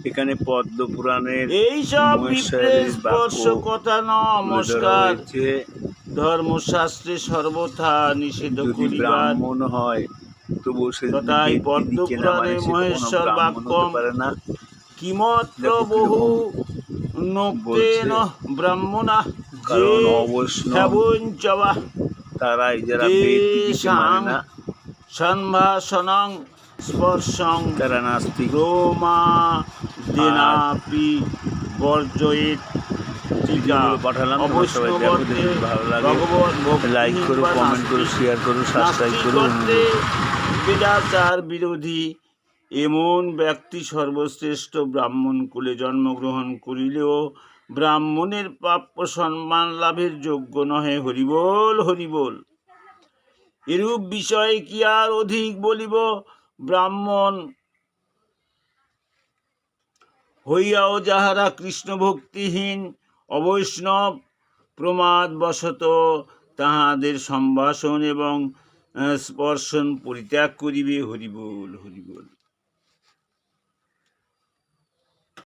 এখানে পদ্ম পুরাণের এইসব বিপ্রের স্পর্শ কথা নমস্কার। হয়েছে, ধর্মশাস্ত্রে সর্বথা নিষেধ যদি করিবার। ব্রাহ্মণ হয় তবু সে তথাই পদ্ম দিকে না, পুরাণে মানে সে কখনো মহেশ্বর ব্রাহ্মণ হতে বাক্যম পারে না। কিমত্র দেখো বহু কিরকম নোক্তেন বলছে, ব্রাহ্মণা যে কারণ অবৈষ্ণব হ্যাবঞ্চবা তারাই যারা তে বেদ বিধিকে মানে সাং না, সম্ভাষণং স্পর্শং তারা নাস্তিক। প্রমাদেনাপি বর্জয়েত। টিকা। ভিডিওগুলো পাঠালাম, তোমরা সবাই দেখো, অবৈষ্ণবত্বে যদি ভালো লাগে ভগবত লাইক ভক্তিহীন করো, বা কমেন্ট করো, নাস্তিক। শেয়ার করো, সাবস্ক্রাইব করো। নাস্তিকত্বে বেদাচার বিরোধী এমন ব্যক্তি সর্বশ্রেষ্ঠ ব্রাহ্মণ কুলে জন্মগ্রহণ করিলেও ব্রাহ্মণের প্রাপ্য সম্মান লাভের যোগ্য নহে। হরিবোল হরিবোল। এরূপ বিষয়ে কি আর অধিক বলিব? ব্রাহ্মণ হইয়াও যাহারা কৃষ্ণ ভক্তিহীন অবৈষ্ণব প্রমাদবশত তাহাদের সম্ভাষণ এবং স্পর্শন পরিত্যাগ করিবে। হরিবোল হরিবোল।